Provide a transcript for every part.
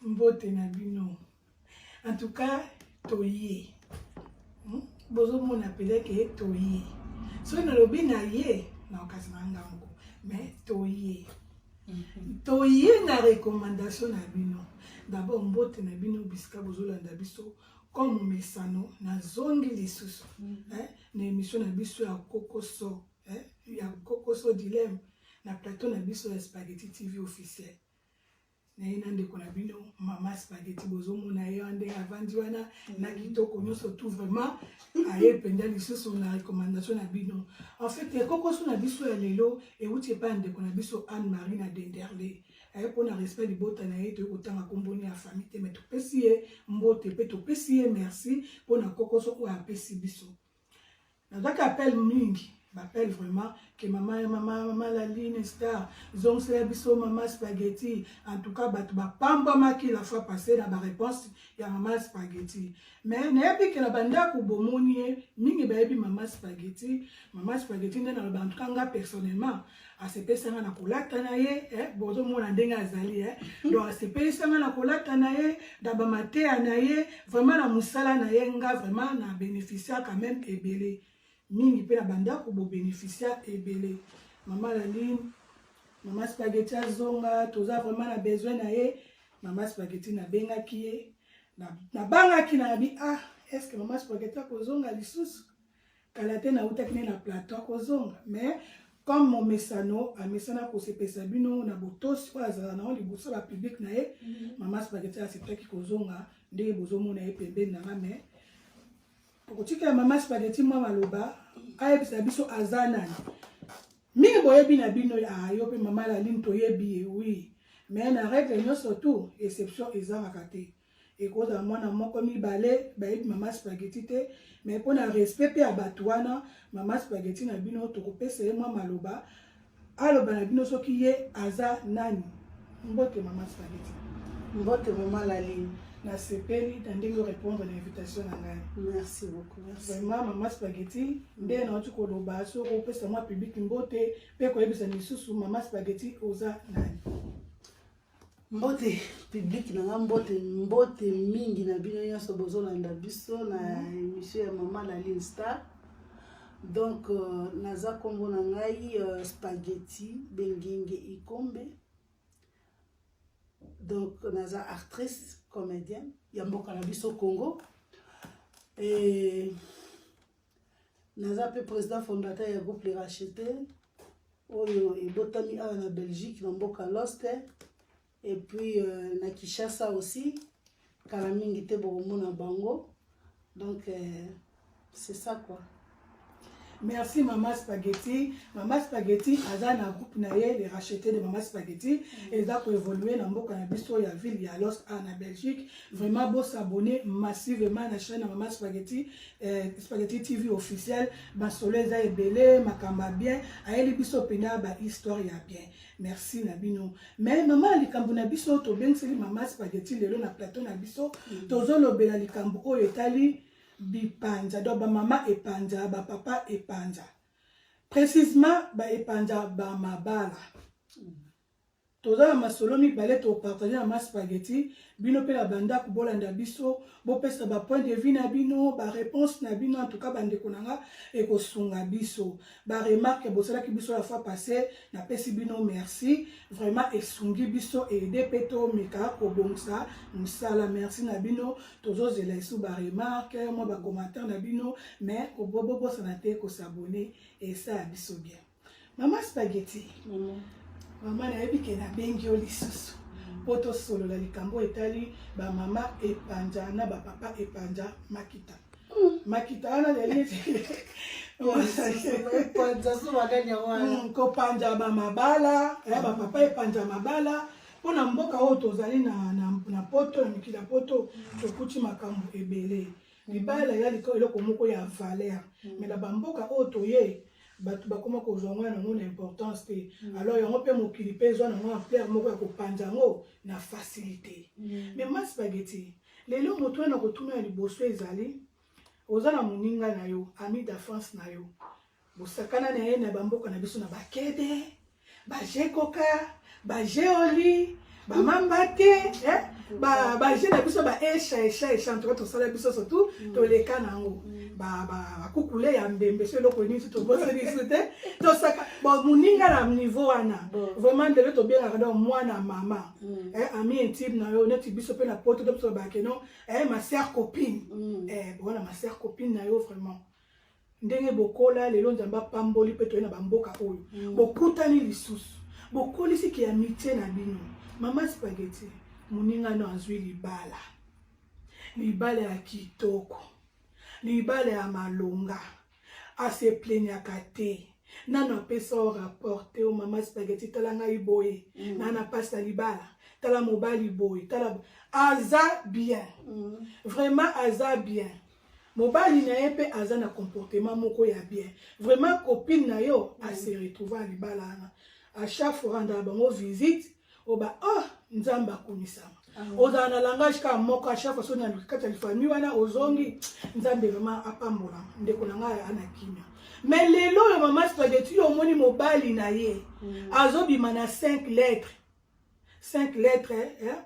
Mbote na bino. En tout cas, toye. Bozo mon appelé que toye. So na lobi na ye na okazina ngango. Mais toye. Toye na recommandation na bino. D'abord mbote na bino bisika bozo landa biso comme mesano na zongi lisusu. Na émission na biso ya Kokoso, ya Kokoso dilemme na plateau na biso ya Spaghetti TV officiel. Na ina ndeko na bino Mama Spaghetti bozo mona yo ande avandi wana na kitoko nyonso tout vraiment aye penda lisusu na recommandation na bino. En fait Kokoso na biso ya lelo e uti pa ndeko na biso Anne-Marie na Denderle. Aye pona respect libota na ye to kotanga komboni ya famille te mais to pesi ye mbote pe to pesi ye merci pona Kokoso ko apesi biso. Na daka appel mingi m'appelle vraiment que maman Laline Star zong c'est biso Mama Spaghetti. En tout cas ba pamba maki la fois passée la réponse ya Mama Spaghetti mais na yebi que la banda ko bomoni mingi ba yebi Mama Spaghetti nde na ba nkanga personnellement a se pesa na kolata na ye bozo mona ndenga azali donc a se pesa na kolata na ye da ba matea na ye vraiment na musala na ye nga vraiment na bénéficiaire quand même ebele mingi pe na banda ko bo bénéficiaire ebele. Mama Laline Mama Spaghetti azonga toza vraiment na besoin na ye. Mama Spaghetti na benga ki na banga ki na bi est-ce que Mama Spaghetti akozonga lisusu kala te na utakine na plateau akozonga mais comme mon mesano a mesana ko se pesa bino na botosi kwa za na oli boso la public na ye Mama Spaghetti asitaki kozonga nde bozo mona ye pembeni na mais pokotika Mama Spaghetti mwa maloba ayebisa biso azanani mingi boyebi na bino yo pe Mama Laline toyebi oui mais na règle nyonso surtout exception ezalaka te ekoza mwana moko mibale bayebi Mama Spaghetti te mais pona respect pe ya bato wana Mama Spaghetti na bino tokopesa ye mwa maloba aloba na bino soki ye aza nani. Mbote Mama Spaghetti. Mbote Mama Laline. Na sepeli tandingo répondre à l'invitation na ngai. Merci beaucoup. Merci. Vraiment Mama Spaghetti nde na otu ko loba so ko pesa mwa public mbote pe ko yebisa misusu Mama Spaghetti oza nani. Mbote public na mbote mingi na bino nyonso bozolanda biso na émission ya Mama Laline Star. Donc naza kombo na ngai Spaghetti Bengenge Ikombe. Donc naza actrice comédienne ya mboka na biso Congo et naza pe président fondateur ya groupe Les Rachetés oyo ebotami awa na Belgique na mboka Lost et puis na Kinshasa aussi kala mingi te bokomona bango donc c'est ça quoi. Merci Mama Spaghetti. Mama Spaghetti aza na groupe na ye Les Rachetés de Mama Spaghetti et ça pour évoluer na mboka na biso ya ville ya Lost en Belgique. Vraiment beau s'abonner massivement na chaîne Mama Spaghetti Spaghetti TV officiel ba soleza ebele makamba bien ayeli biso pena ba histoire ya bien. Merci na bino. Mais maman likambo na biso to bengseli Mama Spaghetti lelo na plateau na biso tozo lobela likambo oyo etali bipanja do ba mama epanja ba papa epanja précisément ba epanja ba mabala toza masolo mibale to partager na Mama Spaghetti bino pe la banda ko bolanda biso bo pesa ba point de vue na bino ba réponse na bino en tout cas bande konanga e ko sunga biso ba remarque bo sala ki biso la fois passée na pesi bino merci vraiment e sungi biso e de peto meka ko bongsa musala merci na bino tozo zela isu ba remarque mo ba commentaire na bino mais ko bobo sanate ko s'abonner et ça biso bien. Mama Spaghetti Mama na yebi ke na bengi o lisusu poto solo la likambo etali ba mama epanja na ba papa epanja makita makita ana leli epanja so baganya wana ko panja ba mabala ba papa epanja mabala pona mboka o tozali na poto mikila poto tokuti makambo ebele libala ya eloko moko ya valeur mais la bamboka o toye batu bakoma ko zonga na mona importance te alors yango pe mokili pe zo na mona plaire moko ya ko panjango na facilité mais Mama Spaghetti lelo moto na kotuna ya liboso ezali oza na moninga na yo ami d'enfance na yo bosakana na ye na bamboka na biso na bakede bajekoka bajeoli bamambate jeune biso écha en tout cas tosala biso surtout toleka nango bakukule ya mbembe so eloko nini toboseli biso te tosaka moninga na niveau wana vraiment ndele tobengaka donc mwana mama ami intime na yo neti biso mpe na poto to biso bakeno ma sœur copine bona ma sœur copine na yo vraiment ndenge bokola lelo nzambe apamboli mpe toye na bamboka oyo bokutani lisusu bokolisi ki amitié na bino mama spaghetti moninga no azwi libala ya kitoko libala ya malonga ase pleniaka te nano apesa o rapporte o mama spaghetti tala ngai boye nana pasta libala tala mobali boye tala aza bien vraiment aza bien mobali na ye mpe aza na comportement moko ya bien vraiment copine na yo ase retrouve a libala ana à chaque fois rendre bango visite oba nzamba kunisama ozala na langage ka moko à chaque fois so na kati ya famille wana ozongi nzambe vraiment apambola ndeko na ngai ana kimia mais lelo yo mama spaghetti yo moni mobali na ye azobima na 5 lettres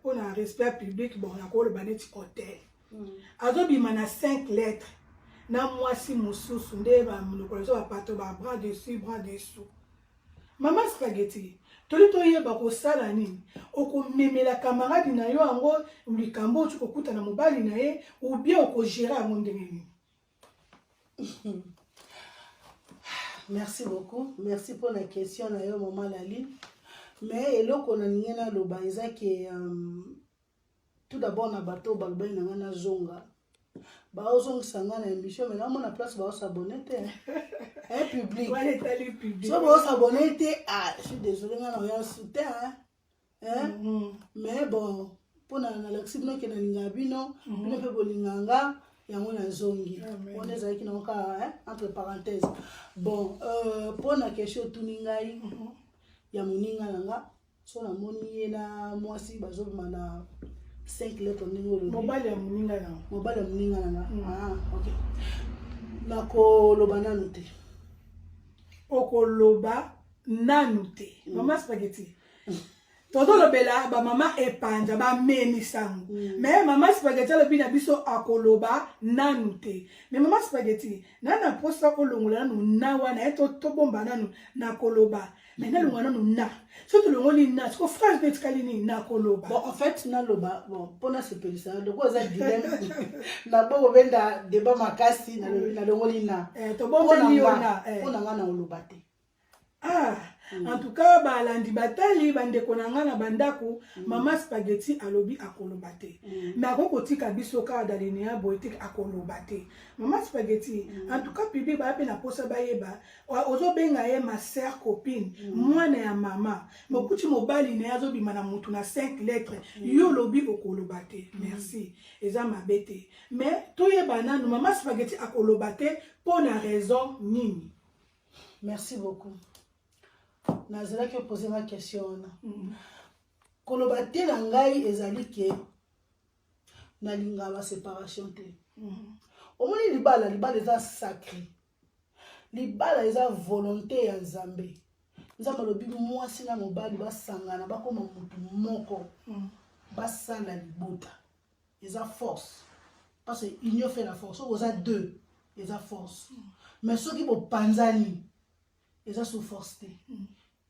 pour un respect public bon nakolo baneti hôtel azobima na 5 lettres na mwasi mosusu nde bamonokolo so bapato ba bras dessus bras dessous mama spaghetti toli toyeba kosala nini okomemela camarade na yo yango likambo oyo kokuta na mobali na ye ou bien okogérer yango ndenge nini? Merci beaucoup, merci pour la question na yo maman Lali. Mais eloko na ninge na loba eza ke tout d'abord na bato balobani na nga na zonga baozongisa nga na émission mais namona place baosabone te public so baosabone te je suis désolé nga na oya soutien mais bon mpona nalakisi bino ke nalinga bino bino mpe bolinganga yango na zongi wana ezalaki nango kaka entre parenthèse bon mpona question otuni ngai ya moninga na nga so namoni ye na mwasi bazobima na 5 lettres ndenge olobi mobali ya moninga na nga ok nakoloba nanu te okoloba nanu te mama spaghetti tozolobela bamama epanja bamemisango mais mama spaghetti alobi na biso akoloba nanu te mais mama spaghetti nana posa kolongola nanu na wana ye tobomba nanu nakoloba mais nalongola nanu na so tolongoli na siko phrase mpe etikali nini nakoloba bon en fait naloba bon mpona sepelisa loko eza dilemme naboko benda débat makasi nalongoli na tobombeli yo na mpona nga na oloba te en tout cas balandi batali bandeko na nga na bandako mama spaghetti alobi akoloba te mais akokotika biso kaka dalinea boetik akoloba te mama spaghetti en tout cas public baya mpe na posa bayeba ozobenga ye ma sœur copine mwana ya mama mokuti mobali na ye azobima na mutu na 5 lettres yo olobi okoloba te merci eza mabe te mais toyeba nanu mama spaghetti akoloba te mpo na raison nini? Merci beaucoup. Nazalaki poser ma question na koloba te na ngai ezali ke nalinga ba séparation te omoni libala eza sacré libala eza volonté ya Nzambe nzambe lobi mwasi na mobali basangana bakoma mutu moko basala libota eza force parce que union fait la force oza deux eza force mais soki bopanzani eza sous force te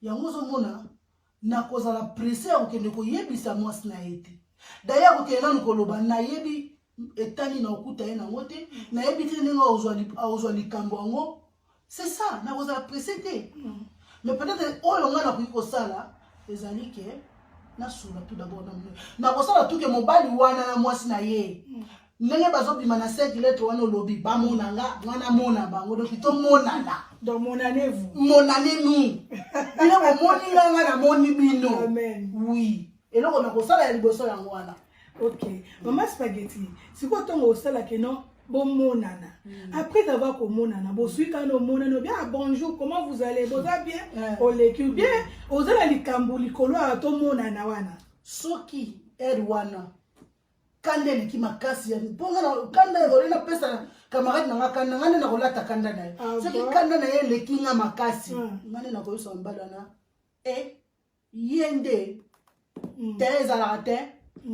yango ozomona nakozala presse ya kokende koyebisa mwasi na ye te d'ailleurs kokende nanu koloba nayebi etani na okuta ye nango te nayebi te ndenge aozwa likambo yango c'est ça nakozala presse te mais peut-être oyo nga nakoki kosala ezali ke nasula tout d'abord nakosala tuke mobali wana na mwasi na ye ndenge bazobima na 5 lettres wana olobi bamonanga mwana mona bango donc tomonana donc monanez-vous monanez-nous bino bomoni nga na moni bino amen oui eloko nakosala ya liboso yango wana ok mama spaghetti sikoyo ntongo osalaki no bomonana après avoir komonana bosui kana omonana bien bonjour comment vous allez boza bien oleki ou bien ozala likambo likolo ya tomonana wana soki ere wana kanda eleki makasi ya mponga na kanda ezolena pesa camarade na nga kanda ngane na kolata kanda na ye soki kanda na ye eleki nga makasi ngane na koyosa mbala na ye nde te ezalaka te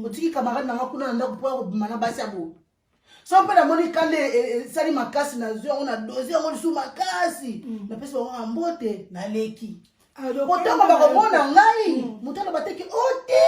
otiki camarade na ngakuna na ndako po mana basi abo so pe na moni kande sali makasi na zio on a dossier on sous makasi na pesa on ambote na leki potoko ba komona ngai mutalo bateki ote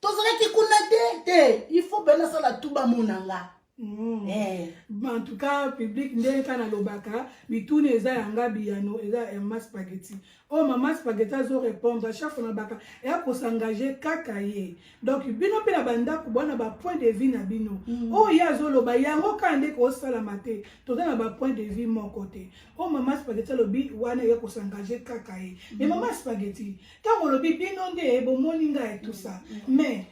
tozaki kuna te il faut bena sala tuba monanga en tout cas public ndenge kana lobaka bitune eza yanga biyano eza ma spaghetti oh mama spaghetti azo répondre à chaque fois na baka ya ko s'engager kaka ye donc bino pe na banda ko bona ba point de vue na bino oh ya zo loba yango kande ko sala mate toza na ba point de vue mon côté oh mama spaghetti lobi wana ya ko s'engager kaka ye mais mama spaghetti tango lobi bino nde bo moninga et tout ça mais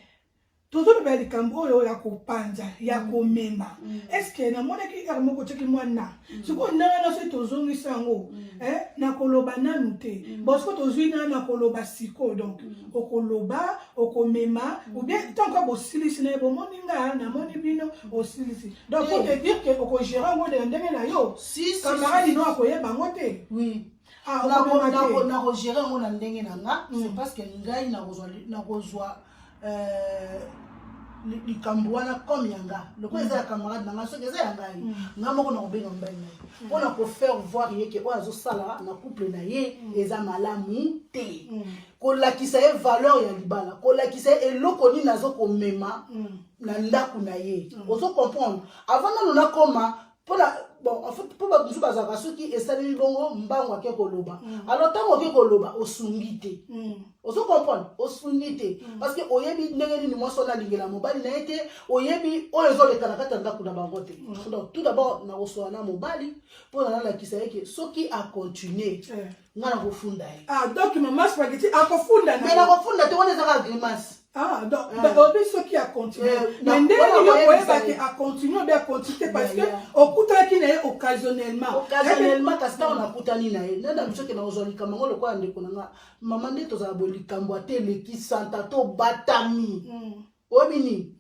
toujours le likambo oyo ya kopanja ya komema est-ce que na mona ki karmo ko teki mwana siko nana so tozongisa ngo na koloba nanu te parce que tozwina na koloba siko donc okoloba okomema ou bien tant que bosilisi na bo moninga na moni bino osilisi donc pour te dire que oko gérer ngo de ndenge na yo si camarade no akoyeba ngo te oui na ko gérer ngo na ndenge na nga c'est parce que ngai na kozwa likambo wana comme yanga loko eza ya camarade nanga soki eza yanga nga moko na kobenga mobali na ye mpona kofaire voir ye ke oyo azosala na couple na ye eza malamu te kolakisa ye valeur ya libala kolakisa ye eloko nini azokomema na ndako na ye ozokomprendre avant nano nakoma mpona bon en fait po bamusu bazalaka soki esaleli bongo mbango ake koloba alors ntango oke koloba osungi te ozokomprendre osungi te parce que oyebi ndenge nini mwasi wana alingela mobali na ye te oyebi oyo ezoleka na kati ya ndako na bango te donc tout d'abord nakosola na mobali mpo na nalakisa ye ke soki acontinue nga nakofunda ye donc mama spaghetti akofunda mais nakofunda te wana ezaka grimace donc obi soki a continuer mais ndenge yo koyebaki a continuer obi a continuer parce que okutaki na ye occasionnellement kasi ntango nakutani na ye nenda bisoki na ozwa likambo ngo lokola ndeko na nga mama nde tozala boye likambo ate eleki santa to batami oyebi nini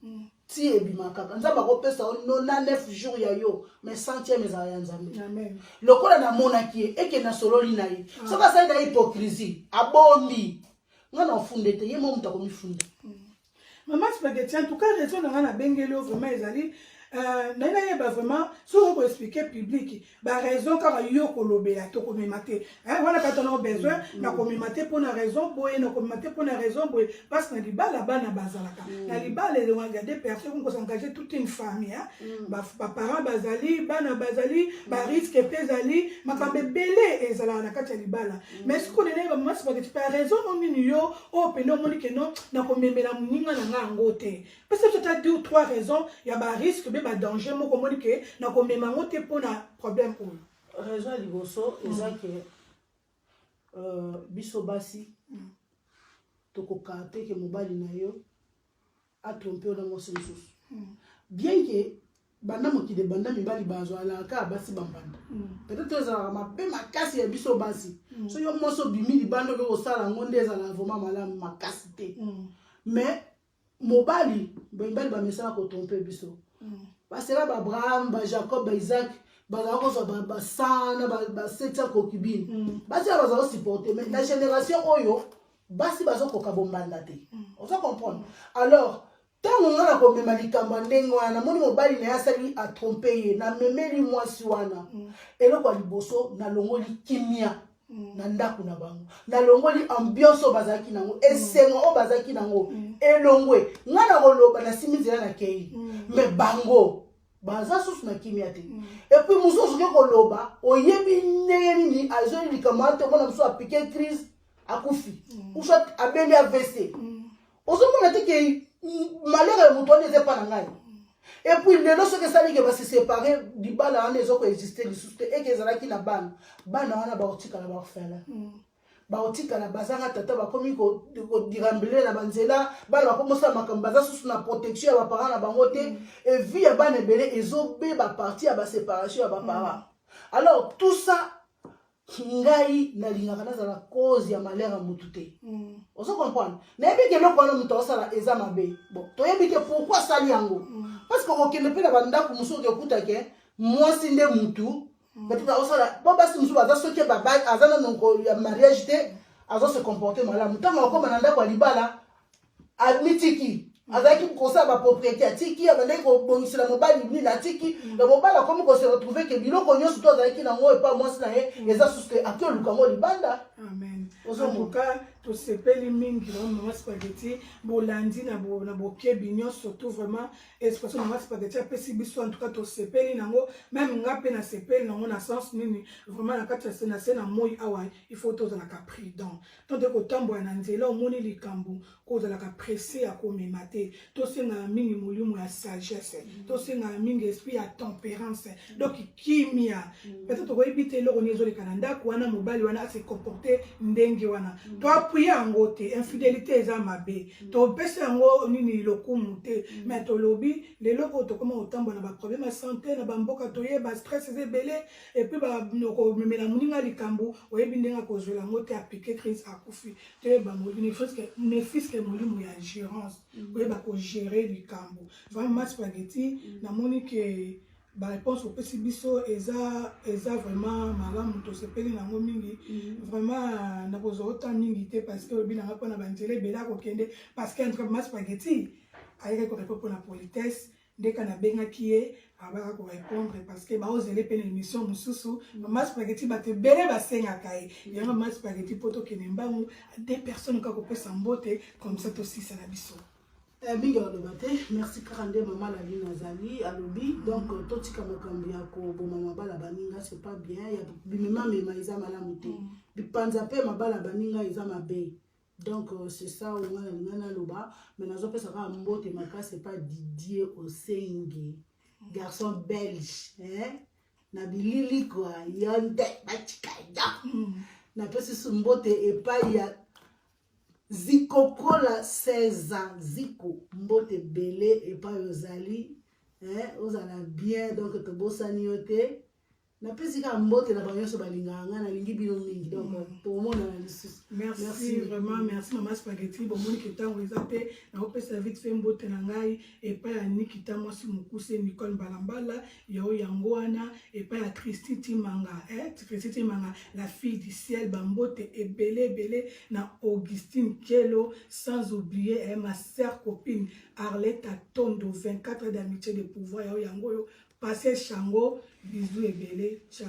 ti ebima kaka nzambe akopesa 99 jours ya yo mais 100e ezala ya nzambe lokola namonaki ye eke nasololi na ye soki asali na hypocrisie abombi nga na ofunde te ye mo mutu akomifunda mama spaghetti en tout cas raison na nga na bengeli o vraiment ezali nana yeba vraiment soki ko expliquer public ba raison kaka yo kolobela to komema te wana kata na besoin na komema te pour na raison boye na komema te pour na raison boye parce que na libala bana bazalaka na libala le wanga des personnes ko s'engager toute une famille ba parents bazali bana bazali ba risque pezali makambe belé ezala na kati ya libala mais ce qu'on est mama spaghetti par raison on nini yo o peno moni que non na komemela muninga na nga ngote parce que tu as 2 ou 3 raisons ya ba risque ba danger moko moni ke na komema ngote pona problème oyo raison liboso eza ke biso basi tokoka te ke mobali na yo atrompe na mwasi mosusu bien ke banda mokili banda mibali bazwalaka basi bambanda peut-être ezalaka mabe makasi ya biso basi so yo mwasi obimi libanda oke kosala ngo nde ezala vraiment malamu makasi te mais mobali bamibali bamesala kotrompe biso basela ba Abraham ba Jacob ba Isaac bazala kozwa ba sana ba 7 concubines basi bazala supporter mais la génération oyo basi bazokoka bombanda te on va comprendre alors tango ngana komema likambo ndenge wana moni mobali na asali a tromper ye na memeli mwasi wana eloko ya liboso na longoli kimia na ndako na bango na longoli ambiance bazaki nango esengo o bazaki nango elongwe ngana koloba na simizela na kei mais bango baza susu na kimia te et puis mususu ke koloba oyebi ndenge nini azoli likambo te mona musu apike crise akufi ou soit abeli AVC ozomona te ke malheur ya mutu wana eza epa na ngai et puis lelo soki esali ke basi séparé libala wana ezoko existe lisusu te eke ezalaki na bana wana bakotikala baorphelin baotikala bazanga tata bakomi kodirambele na banzela bana bakomosala makambo baza susu na protection ya baparent na bango te et vie ya bana ebele ezobeba partie ya baséparation ya baparent alors tout ça ngai nalingaka nazala cause ya malheur ya mutu te ozo comprendre nayebi ke eloko wana mutu azosala eza mabe bon toyebi ke pourquoi asali yango parce que okende mpe na bandako mosusu okekuta ke mwasi nde mutu peut-être azosala po basi mosusu baza soki aza na nongo ya mariage te azose comporte malamu ntango akoma na ndako ya libala amitiki azalaki kosa ba propriété atiki abandaki kobongisela mobali nini atiki na mobali akomi ko se retrouver ke biloko nyonso to azalaki nango epa mwasi na ye eza suske ake oluka ngo libanda. Amen. En tout cas, to sepeli mingi na mama spaghetti bolandi na bokebi nyonso surtout vraiment expression mama spaghetti apesi biso en tout cas to sepeli nango même nga pe na sepeli nango na sens nini vraiment na kati ya na moi awa il faut tozala ka prudent tant que kotambola na nzela omoni likambo kozalaka pressé ya komema te tosengaka mingi molimo ya sagesse tosengaka mingi esprit ya tempérance donc kimia peut-être tokoyebi te eloko nini ezoleka na ndako wana mobali wana ase comporte ndenge wana toappuye yango te infidélité eza mabe topesa yango nini lokumu te mais tolobi lelo oyo tokoma kotambola na baproblème ya santé na bamboka toyeba stress eza ebele epuis bakomemela moninga likambo oyebi ndenge akozwela yango te apike crise akufi toyeba nefiske molimo ya gérance oyeba kogere likambo vraiment spaghetti namoni ke réponse au petit biso eza vraiment malamu tosepeli nango mingi vraiment nakozwa autant mingi te parce que obi nanga mpona banzela ebele akokende parce que en tout cas ma spaghetti ayeke korépondre mpona politesse ndeka nabengaki ye abaka korépondre parce que baozele mpe na émission mosusu mama spaghetti bato ebele basengaka ye yango mama spaghetti mpo tokende mbangu 2 personnes kaka kopesa mbote comme ça tosisa na biso. Mingi aloba te merci kaka nde mama lali nazali alobi donc totika makambo ya koboma mabala baninga c'est pas bien ya bimema mema eza malamu te bipanza mpe mabala baninga eza mabe donc c'est ça onga na linga naloba mais nazopesa kaka mbote makasi c'est pas Didier Osenge garçon belge na bilili kwa yonde bachikaya napesi su mbote epai ya Zikokola 16 ans, Ziko, mbote belé et pas ozali, ozala bien, donc to bosani yote. Na pesi ka mbote na banyo so balinganga na lingi bino mingi donc pour moi na lisusu. Merci vraiment, merci maman spaghetti bon moni kitango ezate na opesa vite fait mbote na ngai et pas ya Nikita mwasi mukuse Nicole Balambala yo yango wana et pas ya Christy Timanga Christy Timanga la fille du ciel bambote ebele na Augustine Kelo sans oublier ma sœur copine Arlette Tondo 24 d'amitié de pouvoir yo yango yo passez Chango, bisous et belé, ciao.